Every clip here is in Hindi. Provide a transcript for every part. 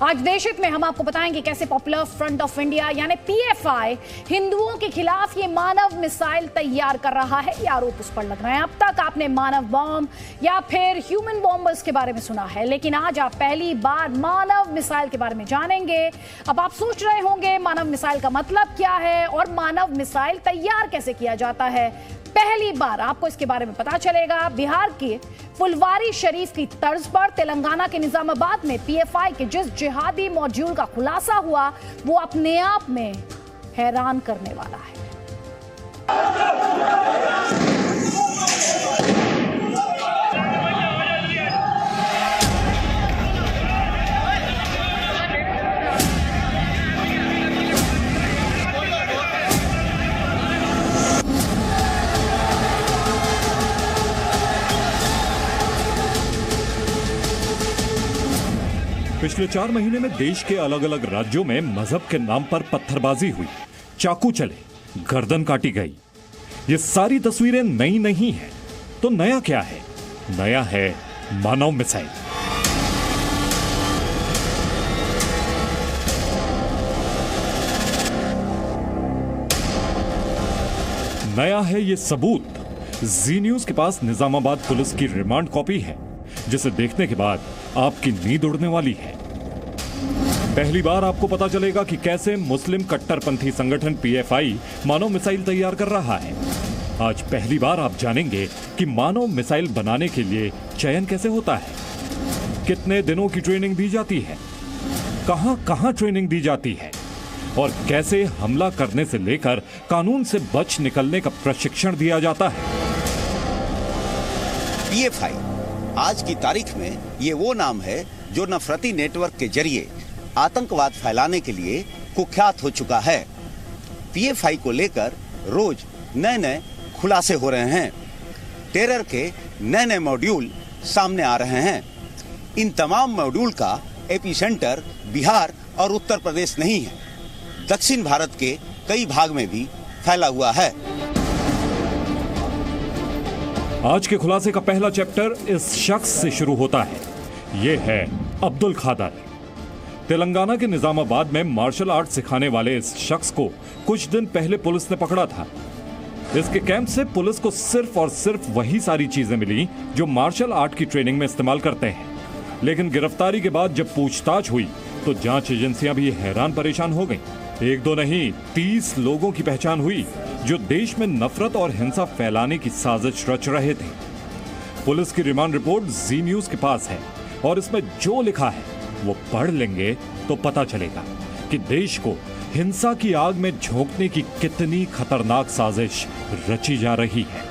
आज देशहित में हम आपको बताएंगे कैसे पॉपुलर फ्रंट ऑफ इंडिया यानी पीएफआई हिंदुओं के खिलाफ ये मानव मिसाइल तैयार कर रहा है। ये आरोप उस पर लग रहे हैं। अब तक आपने मानव बम या फिर ह्यूमन बॉम्बर्स के बारे में सुना है, लेकिन आज आप पहली बार मानव मिसाइल के बारे में जानेंगे। अब आप सोच रहे होंगे मानव मिसाइल का मतलब क्या है और मानव मिसाइल तैयार कैसे किया जाता है। पहली बार आपको इसके बारे में पता चलेगा। बिहार के फुलवारी शरीफ की तर्ज पर तेलंगाना के निजामाबाद में पीएफआई के जिस जिहादी मॉड्यूल का खुलासा हुआ वो अपने आप में हैरान करने वाला है। पिछले 4 महीने में देश के अलग अलग राज्यों में मजहब के नाम पर पत्थरबाजी हुई, चाकू चले, गर्दन काटी गई। ये सारी तस्वीरें नई नहीं हैं। तो नया क्या है? नया है मानव मिसाइल। नया है ये सबूत। जी न्यूज के पास निजामाबाद पुलिस की रिमांड कॉपी है, जिसे देखने के बाद आपकी नींद उड़ने वाली है। पहली बार आपको पता चलेगा कि कैसे मुस्लिम कट्टरपंथी संगठन पीएफआई मानव मिसाइल तैयार कर रहा है। आज पहली बार आप जानेंगे कि मानव मिसाइल बनाने के लिए चयन कैसे होता है, कितने दिनों की ट्रेनिंग दी जाती है, कहां ट्रेनिंग दी जाती है और कैसे हमला करने से लेकर कानून से बच निकलने का प्रशिक्षण दिया जाता है। पीएफआई आज की तारीख में ये वो नाम है जो नफरती नेटवर्क के जरिए आतंकवाद फैलाने के लिए कुख्यात हो चुका है। पीएफआई को लेकर रोज नए नए खुलासे हो रहे हैं। टेरर के नए नए मॉड्यूल सामने आ रहे हैं। इन तमाम मॉड्यूल का एपिसेंटर बिहार और उत्तर प्रदेश नहीं है, दक्षिण भारत के कई भाग में भी फैला हुआ है। आज के खुलासे का पहला चैप्टर इस शख्स से शुरू होता है। यह है अब्दुल खादर। तेलंगाना के निजामाबाद में मार्शल आर्ट सिखाने वाले इस शख्स को कुछ दिन पहले पुलिस ने पकड़ा था। इसके कैंप से पुलिस को सिर्फ और सिर्फ वही सारी चीजें मिली जो मार्शल आर्ट की ट्रेनिंग में इस्तेमाल करते हैं। लेकिन गिरफ्तारी के बाद जब पूछताछ हुई तो जांच एजेंसियां भी हैरान परेशान हो गईं। 1-2 नहीं 30 लोगों की पहचान हुई जो देश में नफरत और हिंसा फैलाने की साजिश रच रहे थे। पुलिस की रिमांड रिपोर्ट जी न्यूज के पास है और इसमें जो लिखा है वो पढ़ लेंगे तो पता चलेगा कि देश को हिंसा की आग में झोंकने की कितनी खतरनाक साजिश रची जा रही है।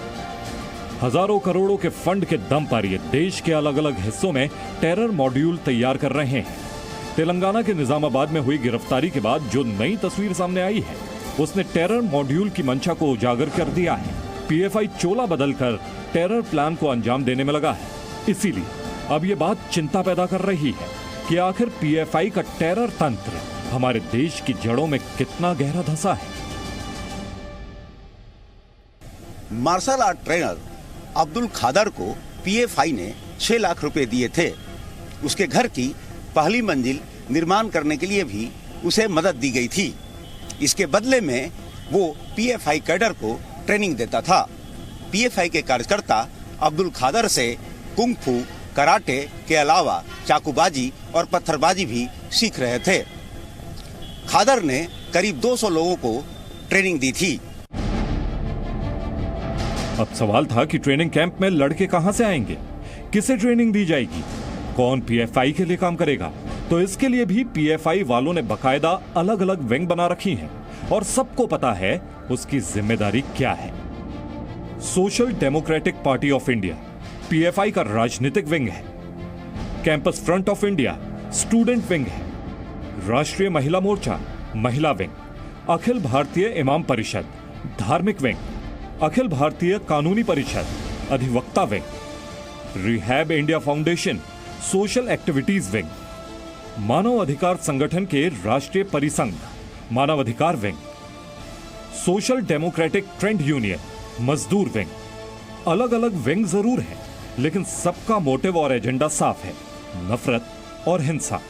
हजारों करोड़ों के फंड के दम पर ये देश के अलग अलग हिस्सों में टेरर मॉड्यूल तैयार कर रहे हैं। तेलंगाना के निजामाबाद में हुई गिरफ्तारी के बाद जो नई तस्वीर सामने आई है उसने टेरर मॉड्यूल की मंशा को उजागर कर दिया है। पीएफआई चोला बदलकर टेरर प्लान को अंजाम देने में लगा है। इसीलिए अब यह बात चिंता पैदा कर रही है कि आखिर पीएफआई का टेरर तंत्र हमारे देश की जड़ों में कितना गहरा धंसा है। मार्शल आर्ट ट्रेनर अब्दुल खादर को पीएफआई ने 6 लाख रुपए दिए थे। उसके घर की पहली मंजिल निर्माण करने के लिए भी उसे मदद दी गई थी। इसके बदले में वो पीएफआई कैडर को ट्रेनिंग देता था। पीएफआई के कार्यकर्ता अब्दुल खादर से कुंग-फू, कराटे के अलावा चाकूबाजी और पत्थरबाजी भी सीख रहे थे। खादर ने करीब 200 लोगों को ट्रेनिंग दी थी। अब सवाल था कि ट्रेनिंग कैंप में लड़के कहां से आएंगे, किसे ट्रेनिंग दी जाएगी, कौन पीएफआई के लिए काम करेगा। तो इसके लिए भी पीएफआई वालों ने बकायदा अलग अलग विंग बना रखी हैं और सबको पता है उसकी जिम्मेदारी क्या है। Social democratic party of India PFI का राजनीतिक विंग है। Campus front of India student wing है। राष्ट्रीय महिला मोर्चा महिला विंग, अखिल भारतीय इमाम परिषद धार्मिक विंग, अखिल भारतीय कानूनी परिषद अधिवक्ता wing, rehab India foundation social activities wing, मानव अधिकार संगठन के राष्ट्रीय परिसंघ मानव अधिकार wing, social democratic trade union मजदूर विंग। अलग अलग विंग जरूर है, लेकिन सबका मोटिव और एजेंडा साफ है, नफरत और हिंसा।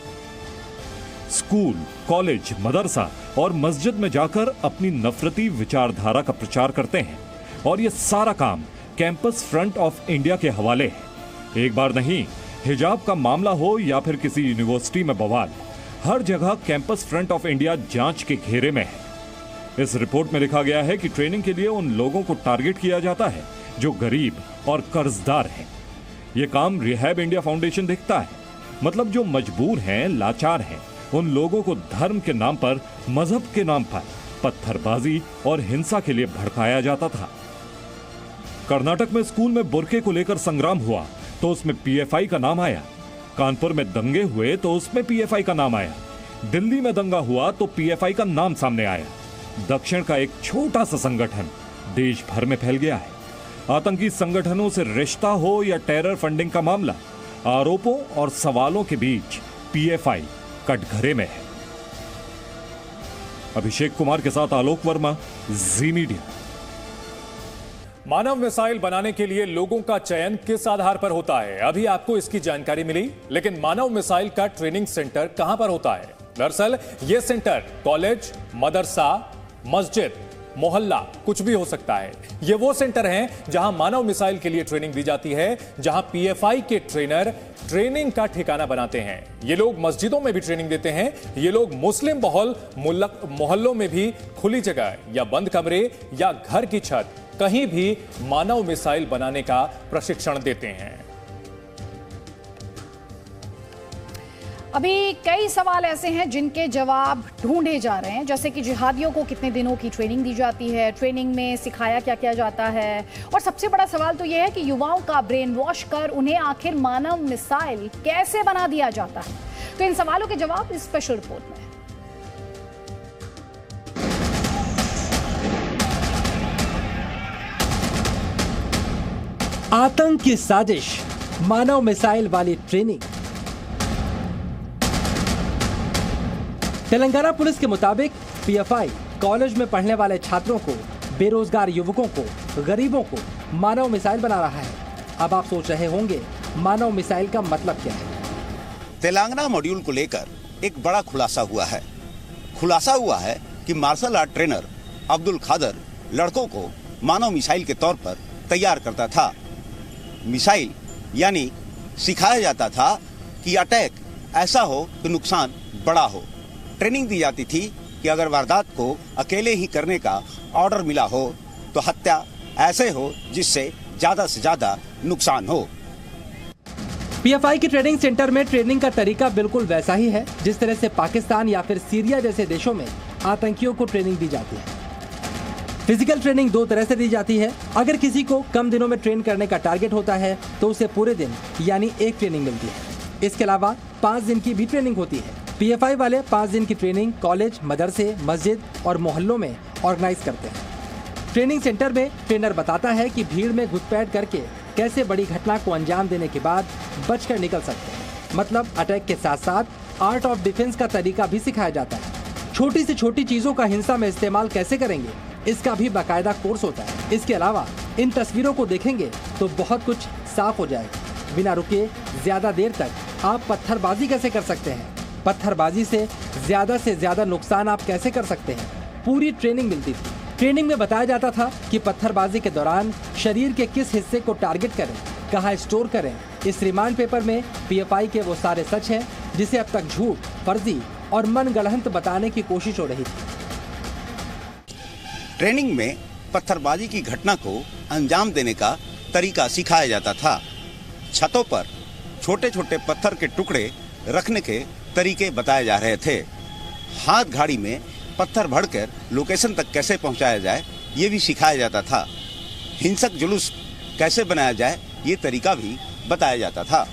स्कूल, कॉलेज, मदरसा और मस्जिद में जाकर अपनी नफरती विचारधारा का प्रचार करते हैं और ये सारा काम कैंपस फ्रंट ऑफ इंडिया के हवाले है। एक बार नहीं, हिजाब का मामला हो या फिर किसी यूनिवर्सिटी में बवाल, हर जगह कैंपस फ्रंट ऑफ इंडिया जांच के घेरे में है। इस रिपोर्ट में लिखा गया है कि ट्रेनिंग के लिए उन लोगों को टारगेट किया जाता है जो गरीब और कर्जदार हैं। ये काम रिहैब इंडिया फाउंडेशन देखता है, मतलब जो मजबूर हैं, लाचार हैं, उन लोगों को धर्म के नाम पर, मजहब के नाम पर पत्थरबाजी और हिंसा के लिए भड़काया जाता था। कर्नाटक में स्कूल में बुर्के को लेकर संग्राम हुआ तो उसमें पीएफआई का नाम आया। कानपुर में दंगे हुए तो उसमें पीएफआई का नाम आया। दिल्ली में दंगा हुआ तो पीएफआई का नाम सामने आया। दक्षिण का एक छोटा सा संगठन देश भर में फैल गया है। आतंकी संगठनों से रिश्ता हो या टेरर फंडिंग का मामला, आरोपों और सवालों के बीच पीएफआई कटघरे में है। अभिषेक कुमार के साथ आलोक वर्मा, जी मीडिया। मानव मिसाइल बनाने के लिए लोगों का चयन किस आधार पर होता है? अभी आपको इसकी जानकारी मिली, लेकिन मानव मिसाइल का ट्रेनिंग सेंटर कहां पर होता है? दरअसल यह सेंटर कॉलेज, मदरसा, मस्जिद, मोहल्ला कुछ भी हो सकता है। ये वो सेंटर हैं जहां मानव मिसाइल के लिए ट्रेनिंग दी जाती है, जहां पीएफआई के ट्रेनर ट्रेनिंग का ठिकाना बनाते हैं। ये लोग मस्जिदों में भी ट्रेनिंग देते हैं। ये लोग मुस्लिम मोहल्लों में भी खुली जगह या बंद कमरे या घर की छत कहीं भी मानव मिसाइल बनाने का प्रशिक्षण देते हैं। अभी कई सवाल ऐसे हैं जिनके जवाब ढूंढे जा रहे हैं, जैसे कि जिहादियों को कितने दिनों की ट्रेनिंग दी जाती है, ट्रेनिंग में सिखाया क्या क्या जाता है, और सबसे बड़ा सवाल तो यह है कि युवाओं का ब्रेन वॉश कर उन्हें आखिर मानव मिसाइल कैसे बना दिया जाता है। तो इन सवालों के जवाब इस स्पेशल रिपोर्ट में। आतंक की साजिश, मानव मिसाइल वाली ट्रेनिंग। तेलंगाना पुलिस के मुताबिक पीएफआई कॉलेज में पढ़ने वाले छात्रों को, बेरोजगार युवकों को, गरीबों को मानव मिसाइल बना रहा है। अब आप सोच रहे होंगे मानव मिसाइल का मतलब क्या है? तेलंगाना मॉड्यूल को लेकर एक बड़ा खुलासा हुआ है। खुलासा हुआ है कि मार्शल आर्ट ट्रेनर अब्दुल खादर लड़कों को मानव मिसाइल के तौर पर तैयार करता था। मिसाइल यानी सिखाया जाता था कि अटैक ऐसा हो कि नुकसान बड़ा हो। ट्रेनिंग दी जाती थी कि अगर वारदात को अकेले ही करने का ऑर्डर मिला हो तो हत्या ऐसे हो जिससे ज्यादा से ज्यादा नुकसान हो। पीएफआई के ट्रेनिंग सेंटर में ट्रेनिंग का तरीका बिल्कुल वैसा ही है जिस तरह से पाकिस्तान या फिर सीरिया जैसे देशों में आतंकियों को ट्रेनिंग दी जाती है। फिजिकल ट्रेनिंग दो तरह से दी जाती है। अगर किसी को कम दिनों में ट्रेन करने का टारगेट होता है तो उसे पूरे दिन यानी एक ट्रेनिंग मिलती है। इसके अलावा 5 दिन की भी ट्रेनिंग होती है। पीएफआई वाले 5 दिन की ट्रेनिंग कॉलेज, मदरसे, मस्जिद और मोहल्लों में ऑर्गेनाइज करते हैं। ट्रेनिंग सेंटर में ट्रेनर बताता है कि भीड़ में घुसपैठ करके कैसे बड़ी घटना को अंजाम देने के बाद बचकर निकल सकते हैं। मतलब अटैक के साथ साथ आर्ट ऑफ डिफेंस का तरीका भी सिखाया जाता है। छोटी से छोटी चीजों का हिंसा में इस्तेमाल कैसे करेंगे, इसका भी बाकायदा कोर्स होता है। इसके अलावा इन तस्वीरों को देखेंगे तो बहुत कुछ साफ हो जाएगा। बिना रुके ज्यादा देर तक आप पत्थरबाजी कैसे कर सकते हैं, पत्थरबाजी से ज्यादा नुकसान आप कैसे कर सकते हैं, पूरी ट्रेनिंग मिलती थी। ट्रेनिंग में बताया जाता था कि पत्थरबाजी के दौरान शरीर के किस हिस्से को टारगेट करें, कहाँ स्टोर करें। इस रिमांड पेपर में पीएफआई के वो सारे सच हैं जिसे अब तक झूठ, फर्जी और मनगढ़ंत बताने की कोशिश हो रही थी। ट्रेनिंग में पत्थरबाजी की घटना को अंजाम देने का तरीका सिखाया जाता था। छतों पर छोटे छोटे पत्थर के टुकड़े रखने के तरीके बताए जा रहे थे। हाथ गाड़ी में पत्थर भरकर लोकेशन तक कैसे पहुंचाया जाए ये भी सिखाया जाता था। हिंसक जुलूस कैसे बनाया जाए ये तरीका भी बताया जाता था।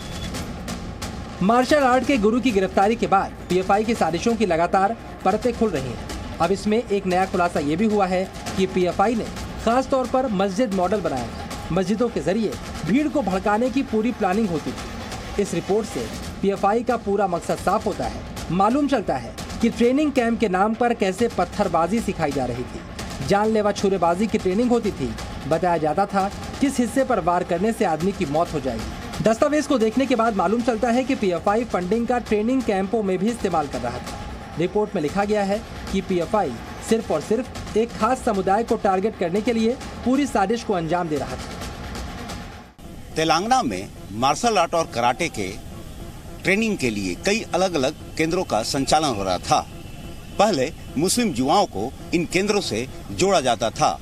मार्शल आर्ट के गुरु की गिरफ्तारी के बाद पीएफआई की साजिशों की लगातार परतें खुल रही हैं। अब इसमें एक नया खुलासा ये भी हुआ है कि पीएफआई ने खास तौर पर मस्जिद मॉडल बनाया था। मस्जिदों के जरिए भीड़ को भड़काने की पूरी प्लानिंग होती थी। इस रिपोर्ट से पीएफआई का पूरा मकसद साफ होता है। मालूम चलता है कि ट्रेनिंग कैंप के नाम पर कैसे पत्थरबाजी सिखाई जा रही थी। जानलेवा छुरेबाजी की ट्रेनिंग होती थी। बताया जाता था किस हिस्से पर वार करने से आदमी की मौत हो जाएगी। दस्तावेज को देखने के बाद मालूम चलता है कि पीएफआई फंडिंग का ट्रेनिंग कैंपों में भी इस्तेमाल कर रहा था। रिपोर्ट में लिखा गया है कि पीएफआई सिर्फ और सिर्फ एक खास समुदाय को टारगेट करने के लिए पूरी साजिश को अंजाम दे रहा था। तेलंगाना में मार्शल आर्ट और कराटे के ट्रेनिंग के लिए कई अलग अलग केंद्रों का संचालन हो रहा था। पहले मुस्लिम युवाओं को इन केंद्रों से जोड़ा जाता था,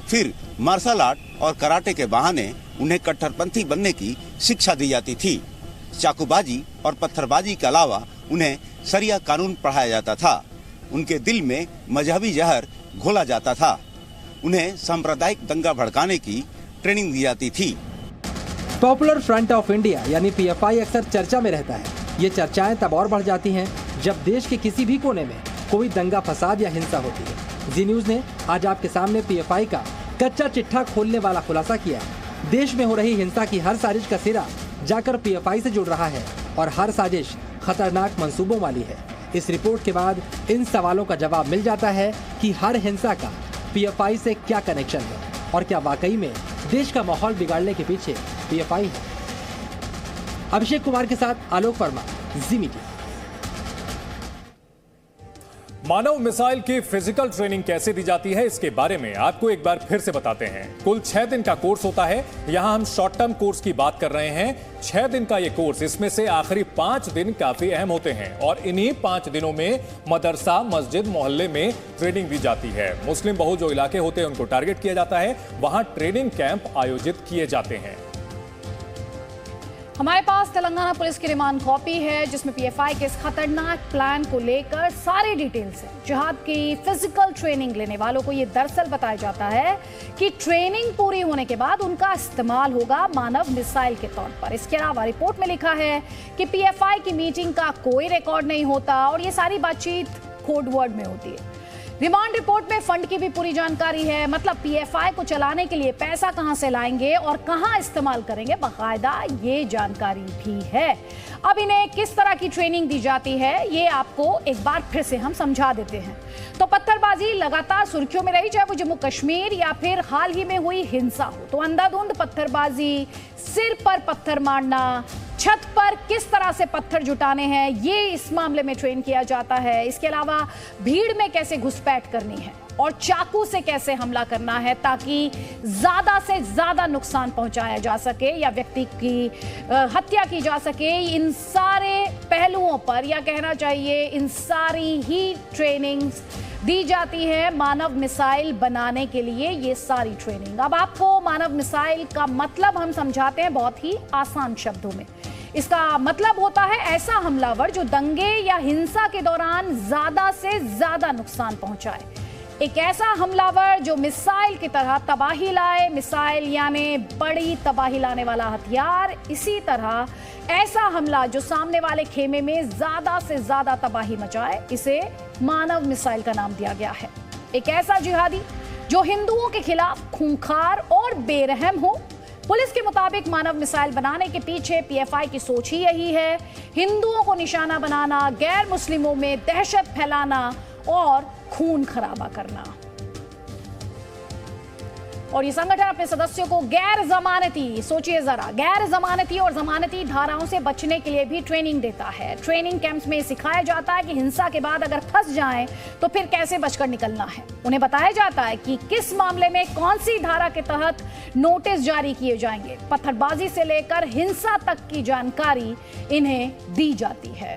फिर मार्शल आर्ट और कराटे के बहाने उन्हें कट्टरपंथी बनने की शिक्षा दी जाती थी। चाकूबाजी और पत्थरबाजी के अलावा उन्हें शरिया कानून पढ़ाया जाता था। उनके दिल में मजहबी जहर घोला जाता था। उन्हें सांप्रदायिक दंगा भड़काने की ट्रेनिंग दी जाती थी। पॉपुलर फ्रंट ऑफ इंडिया यानी पीएफआई अक्सर चर्चा में रहता है। ये चर्चाएं तब और बढ़ जाती हैं जब देश के किसी भी कोने में कोई दंगा फसाद या हिंसा होती है। जी न्यूज ने आज आपके सामने पीएफआई का कच्चा चिट्ठा खोलने वाला खुलासा किया है। देश में हो रही हिंसा की हर साजिश का सिरा जाकर पीएफआई से जुड़ रहा है और हर साजिश खतरनाक मंसूबों वाली है। इस रिपोर्ट के बाद इन सवालों का जवाब मिल जाता है कि हर हिंसा का पीएफआई से क्या कनेक्शन है और क्या वाकई में देश का माहौल बिगाड़ने के पीछे पीएफआई है। अभिषेक कुमार के साथ आलोक वर्मा, जी मीडिया। मानव मिसाइल की फिजिकल ट्रेनिंग कैसे दी जाती है, इसके बारे में आपको एक बार फिर से बताते हैं। कुल 6 दिन का कोर्स होता है। यहां हम शॉर्ट टर्म कोर्स की बात कर रहे हैं। 6 दिन का ये कोर्स, इसमें से आखिरी 5 दिन काफी अहम होते हैं और इन्हीं 5 दिनों में मदरसा, मस्जिद, मोहल्ले में ट्रेनिंग दी जाती है। मुस्लिम बहुल जो इलाके होते हैं उनको टारगेट किया जाता है, वहां ट्रेनिंग कैंप आयोजित किए जाते हैं। हमारे पास तेलंगाना पुलिस की रिमांड कॉपी है जिसमें पीएफआई के इस खतरनाक प्लान को लेकर सारी डिटेल्स है। जिहाद की फिजिकल ट्रेनिंग लेने वालों को यह दरअसल बताया जाता है कि ट्रेनिंग पूरी होने के बाद उनका इस्तेमाल होगा मानव मिसाइल के तौर पर। इसके अलावा रिपोर्ट में लिखा है कि पीएफआई की मीटिंग का कोई रिकॉर्ड नहीं होता और ये सारी बातचीत कोड वर्ड में होती है। रिमांड रिपोर्ट में फंड की भी पूरी जानकारी है, मतलब पीएफआई को चलाने के लिए पैसा कहां से लाएंगे और कहां इस्तेमाल करेंगे, बाकायदा ये जानकारी भी है। अब इन्हें किस तरह की ट्रेनिंग दी जाती है ये आपको एक बार फिर से हम समझा देते हैं। तो पत्थरबाजी लगातार सुर्खियों में रही, चाहे वो जम्मू कश्मीर या फिर हाल ही में हुई हिंसा हो। तो अंधाधुंध पत्थरबाजी, सिर पर पत्थर मारना, छत पर किस तरह से पत्थर जुटाने हैं, ये इस मामले में ट्रेन किया जाता है। इसके अलावा भीड़ में कैसे घुसपैठ करनी है और चाकू से कैसे हमला करना है ताकि ज्यादा से ज्यादा नुकसान पहुंचाया जा सके या व्यक्ति की हत्या की जा सके। इन सारे पहलुओं पर, या कहना चाहिए इन सारी ही ट्रेनिंग्स दी जाती है मानव मिसाइल बनाने के लिए। ये सारी ट्रेनिंग, अब आपको मानव मिसाइल का मतलब हम समझाते हैं बहुत ही आसान शब्दों में। इसका मतलब होता है ऐसा हमलावर जो दंगे या हिंसा के दौरान ज्यादा से ज्यादा नुकसान पहुंचाए। एक ऐसा हमलावर जो मिसाइल की तरह तबाही लाए। मिसाइल यानी बड़ी तबाही लाने वाला हथियार। इसी तरह ऐसा हमला जो सामने वाले खेमे में ज्यादा से ज्यादा तबाही मचाए, इसे मानव मिसाइल का नाम दिया गया है। एक ऐसा जिहादी जो हिंदुओं के खिलाफ खूंखार और बेरहम हो। पुलिस के मुताबिक मानव मिसाइल बनाने के पीछे पीएफआई की सोच ही यही है, हिंदुओं को निशाना बनाना, गैर मुस्लिमों में दहशत फैलाना और खून खराबा करना। और ये संगठन अपने सदस्यों को गैर जमानती, सोचिए जरा, गैर जमानती और जमानती धाराओं से बचने के लिए भी ट्रेनिंग देता है। ट्रेनिंग कैंप्स में सिखाया जाता है कि हिंसा के बाद अगर फंस जाएं तो फिर कैसे बचकर निकलना है। उन्हें बताया जाता है कि किस मामले में कौन सी धारा के तहत नोटिस जारी किए जाएंगे। पत्थरबाजी से लेकर हिंसा तक की जानकारी इन्हें दी जाती है।